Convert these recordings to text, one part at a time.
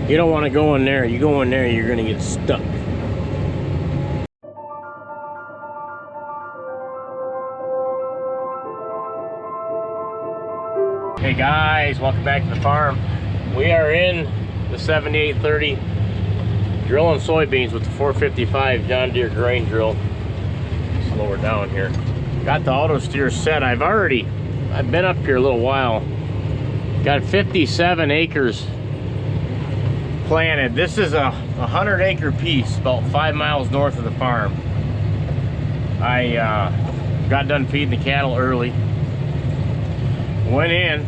You don't want to go in there. You go in there, you're going to get stuck. Hey guys, welcome back to the farm. We are in the 7830 drilling soybeans with the 455 John Deere grain drill. Slow her down here. Got the auto steer set. I've been up here a little while. Got 57 acres planted. This is a 100-acre piece about 5 miles north of the farm. I got done feeding the cattle early. Went in,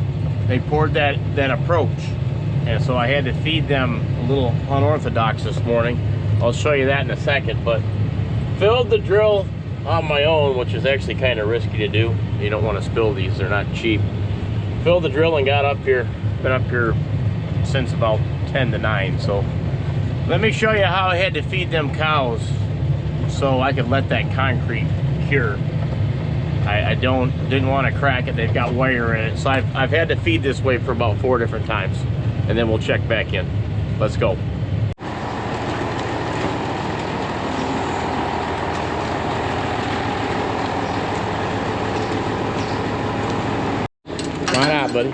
they poured that approach, and so I had to feed them a little unorthodox this morning. I'll show you that in a second, but filled the drill on my own, which is actually kind of risky to do. You don't want to spill these, they're not cheap. Filled the drill and got up here. Been up here since about 10 to 9, so let me show you how I had to feed them cows so I could let that concrete cure. I didn't want to crack it. They've got wire in it, so I've had to feed this way for about 4 different times, and then we'll check back in. Let's go. Why not, buddy?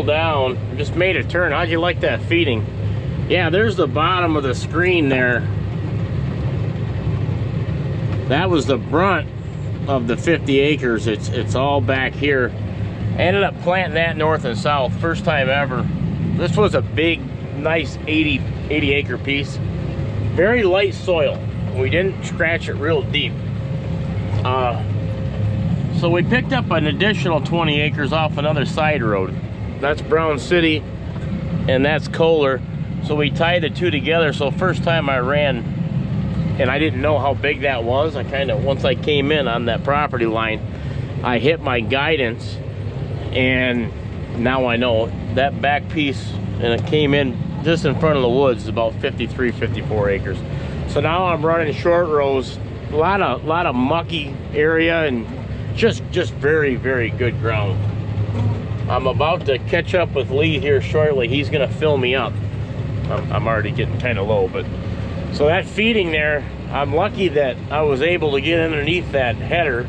Down, just made a turn. How'd you like that feeding? Yeah, there's the bottom of the screen there. That was the brunt of the 50 acres. It's all back here. I ended up planting that north and south, first time ever. This was a big, nice 80 acre piece. Very light soil. We didn't scratch it real deep. So we picked up an additional 20 acres off another side road. That's Brown City and that's Kohler. So we tied the two together. So first time I ran and I didn't know how big that was. I kind of, once I came in on that property line, I hit my guidance, and now I know that back piece, and it came in just in front of the woods, is about 53, 54 acres. So now I'm running short rows, a lot of mucky area, and just very, very good ground. I'm about to catch up with Lee here shortly. He's gonna fill me up. I'm already getting kind of low, but so that feeding there, I'm lucky that I was able to get underneath that header,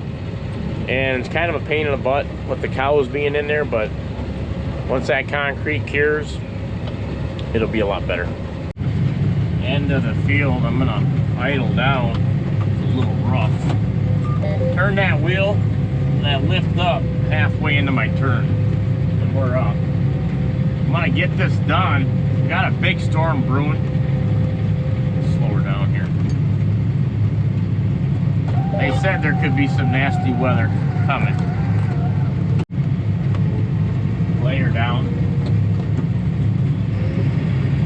and it's kind of a pain in the butt with the cows being in there, but once that concrete cures, it'll be a lot better. End of the field, I'm gonna idle down. It's a little rough. Turn that wheel, and that lift up halfway into my turn, and we're up. I'm gonna get this done. We got a big storm brewing. Slow her down here. They said there could be some nasty weather coming. Lay her down.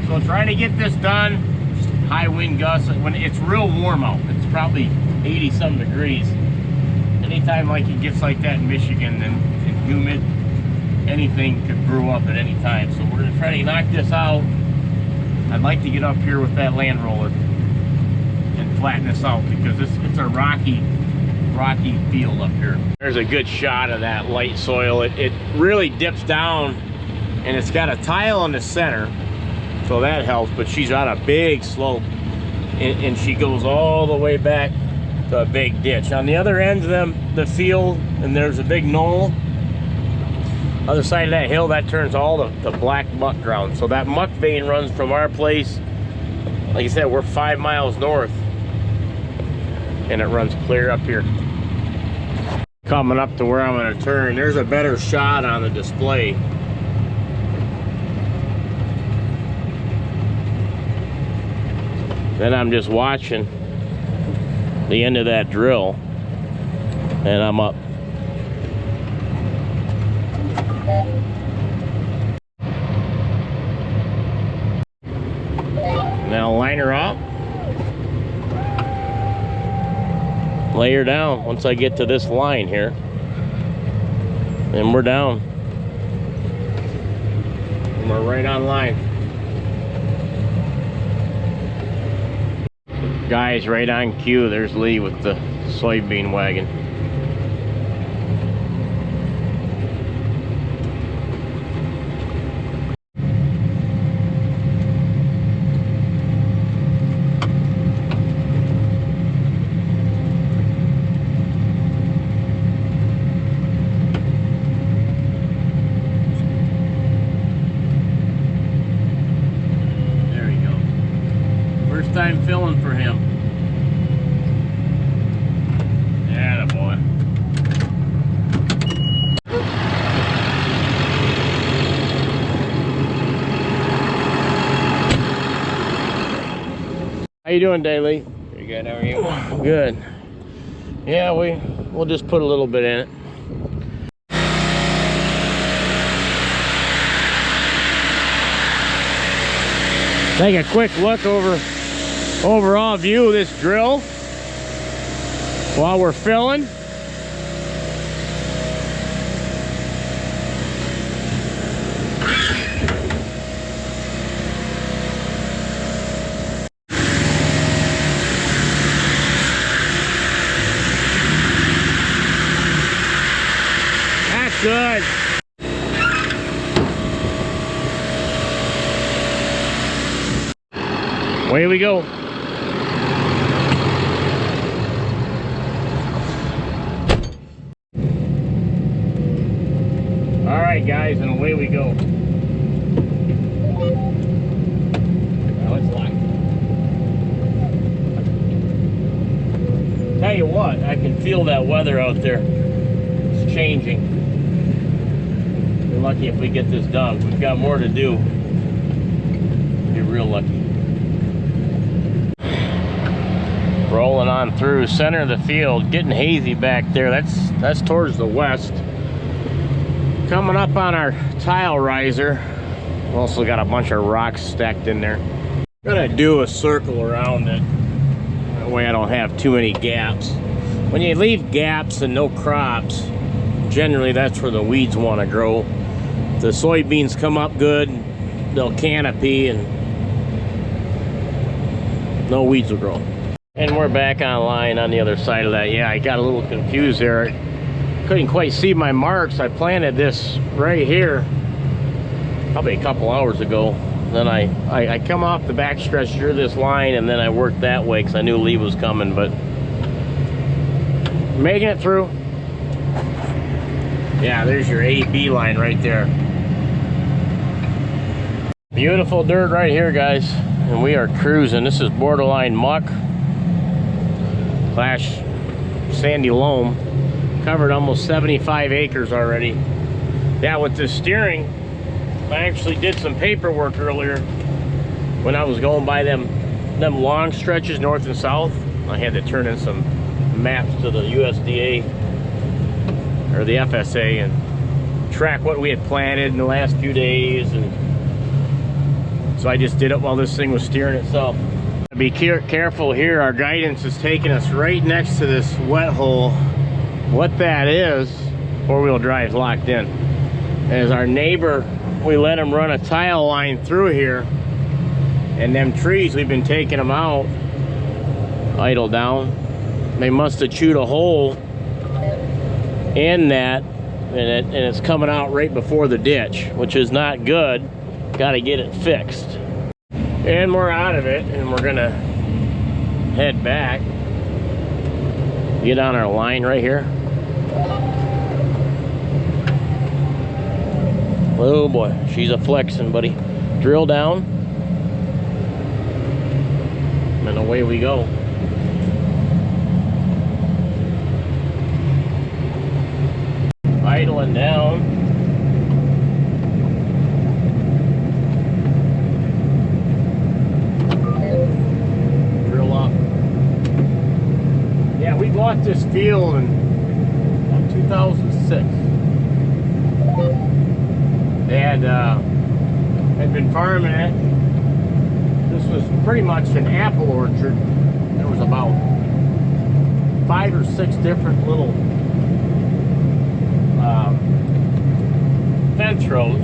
So trying to get this done. High wind gusts when it's real warm out. It's probably 80 some degrees. Anytime like it gets like that in Michigan and humid, anything could brew up at any time. So we're gonna try to knock this out. I'd like to get up here with that land roller and flatten this out, because it's a rocky field up here. There's a good shot of that light soil. It really dips down, and it's got a tile in the center, so that helps, but she's on a big slope, and she goes all the way back to a big ditch. On the other end of the field, and there's a big knoll. Other side of that hill, that turns all the black muck ground. So that muck vein runs from our place, like I said, we're 5 miles north, and it runs clear up here. Coming up to where I'm gonna turn, there's a better shot on the display. Then I'm just watching the end of that drill, and I'm up. Now line her up, lay her down once I get to this line here, and we're down. And we're right on line. Guys, right on cue. There's Lee with the soybean wagon. Time filling for him. Yeah, boy. How you doing, Daly? Pretty good. How are you? Good. Yeah, we'll just put a little bit in it. Take a quick look overall view of this drill while we're filling. That's good. Away we go. All right, guys, and away we go. Now it's locked. Tell you what, I can feel that weather out there. It's changing. We're lucky if we get this done. We've got more to do. You're real lucky. Rolling on through center of the field, getting hazy back there. That's towards the west. Coming up on our tile riser. We've also got a bunch of rocks stacked in there. Gonna do a circle around it. way I don't have too many gaps. When you leave gaps and no crops, generally that's where the weeds want to grow. If the soybeans come up good, they'll canopy and no weeds will grow. And we're back online on the other side of that. Yeah, I got a little confused there. Couldn't quite see my marks. I planted this right here probably a couple hours ago. Then I come off the back stretch through this line, and then I worked that way because I knew Lee was coming, but making it through. Yeah, there's your A-B line right there. Beautiful dirt right here, guys, and we are cruising. This is borderline muck / sandy loam. Covered almost 75 acres already. Yeah, with the steering, I actually did some paperwork earlier when I was going by them long stretches north and south. I had to turn in some maps to the USDA or the FSA and track what we had planted in the last few days, and so I just did it while this thing was steering itself. Be careful here. Our guidance is taking us right next to this wet hole. What that is, four-wheel drive's locked in. As our neighbor, we let him run a tile line through here, and them trees, we've been taking them out, idle down. They must have chewed a hole in that, and it's coming out right before the ditch, which is not good. Got to get it fixed. And we're out of it, and we're gonna head back. Get on our line right here. Oh boy, she's a flexing, buddy. Drill down, and away we go. Idling down. Drill up. Yeah, we bought this field in 2006. And had been farming it. This was pretty much an apple orchard. There was about 5 or 6 different little fence rows.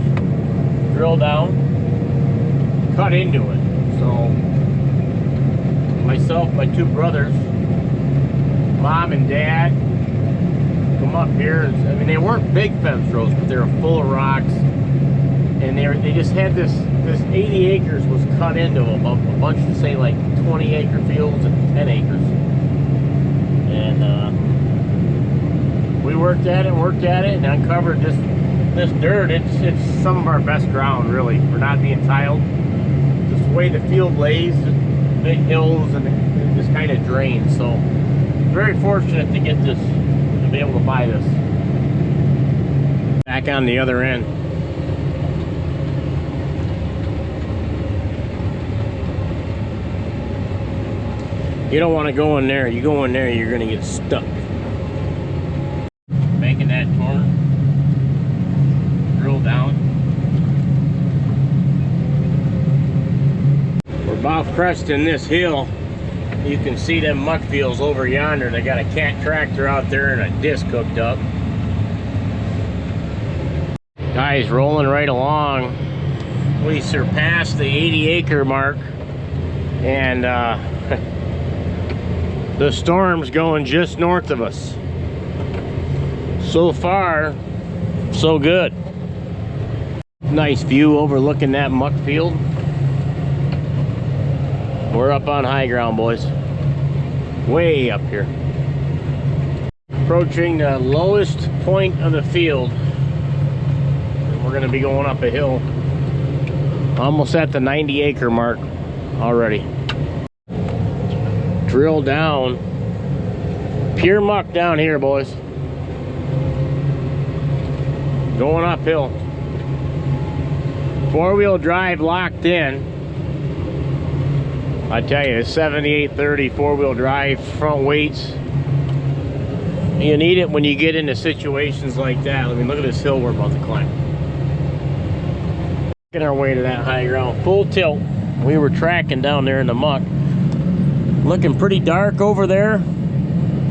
Drill down, cut into it. So myself, my 2 brothers, mom and dad, come up here. I mean, they weren't big fence rows, but they were full of rocks. And they just had this 80 acres was cut into a bunch of, say, like 20 acre fields and 10 acres. And we worked at it and uncovered this dirt. It's some of our best ground, really, for not being tiled. Just the way the field lays, big hills, and it just kind of drains. So very fortunate to get this, to be able to buy this. Back on the other end. You don't want to go in there. You go in there, you're going to get stuck. Making that turn. Drill down. We're about cresting this hill. You can see them muck fields over yonder. They got a cat tractor out there and a disc hooked up. Guys, rolling right along. We surpassed the 80 acre mark, and the storm's going just north of us. So far, so good. Nice view overlooking that muck field. We're up on high ground, boys. Way up here. Approaching the lowest point of the field. We're gonna be going up a hill. Almost at the 90 acre mark already. Drill down. Pure muck down here, boys. Going uphill. 4-wheel drive locked in. I tell you, 7830 4-wheel drive, front weights. You need it when you get into situations like that. I mean, look at this hill we're about to climb. Making our way to that high ground. Full tilt. We were tracking down there in the muck. Looking pretty dark over there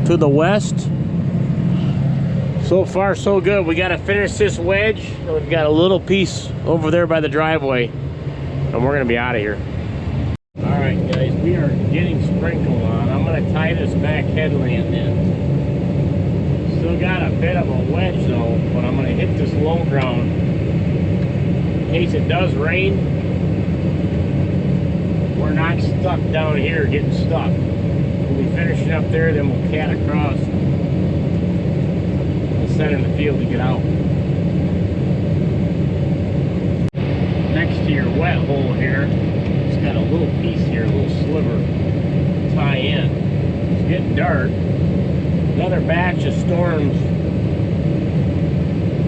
to the west. So far so good. We got to finish this wedge. We've got a little piece over there by the driveway, and we're going to be out of here. All right, guys, we are getting sprinkled on. I'm going to tie this back headland in. Still got a bit of a wedge though, but I'm going to hit this low ground in case it does rain. We're not stuck down here getting stuck. We'll be finishing up there, then we'll cat across center of the field to get out. Next to your wet hole here, it's got a little piece here, a little sliver to tie in. It's getting dark. Another batch of storms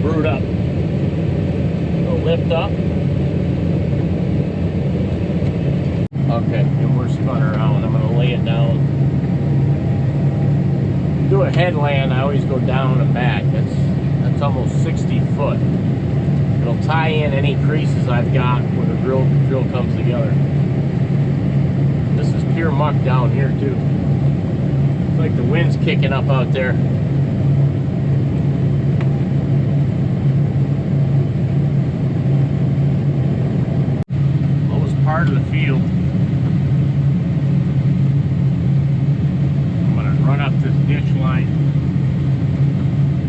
brewed up. It'll lift up. Okay, and we're spun around. I'm gonna lay it down. Do a headland, I always go down and back. That's almost 60 foot. It'll tie in any creases I've got when the drill comes together. This is pure muck down here too. It's like the wind's kicking up out there. Lowest part of the field. Run up this ditch line,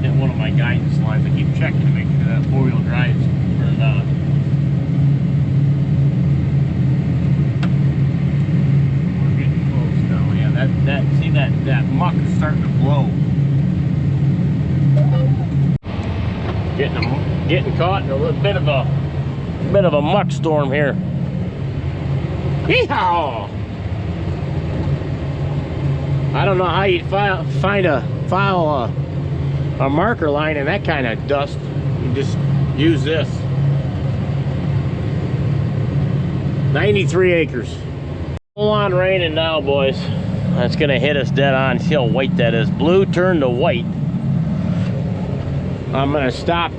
hit one of my guidance lines. I keep checking to make sure that four-wheel drive's turned on. We're getting close now. Yeah, see that muck is starting to blow. Getting caught in a little bit of a muck storm here. Yeehaw! I don't know how you'd find a marker line in that kind of dust. You just use this. 93 acres. Full on raining now, boys. That's gonna hit us dead on. See how white that is. Blue turned to white. I'm gonna stop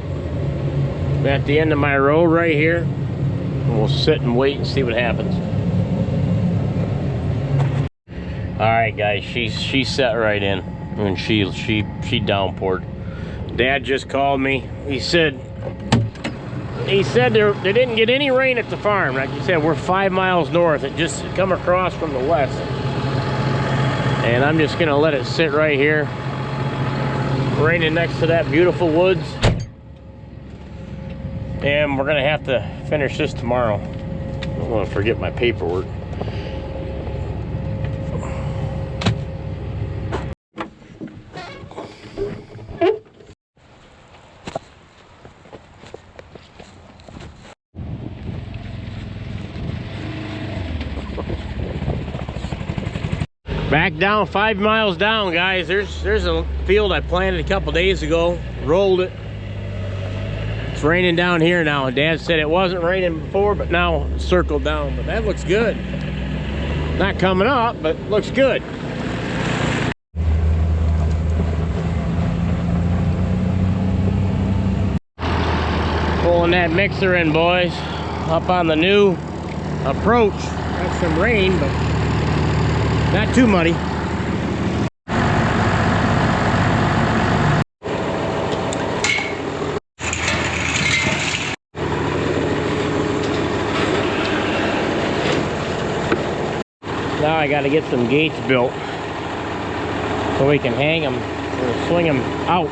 at the end of my road right here, and we'll sit and wait and see what happens. All right, guys, she set right in, and she downpoured. Dad just called me. He said they didn't get any rain at the farm. Like you said, we're 5 miles north. It just come across from the west, and I'm just gonna let it sit right here, raining next to that beautiful woods. And we're gonna have to finish this tomorrow. I don't want to forget my paperwork. Back down, 5 miles down, guys. There's a field I planted a couple days ago. Rolled it. It's raining down here now. Dad said it wasn't raining before, but now it's circled down. But that looks good. Not coming up, but looks good. Pulling that mixer in, boys. Up on the new approach. Got some rain, but not too muddy. Now I got to get some gates built so we can hang them or swing them out.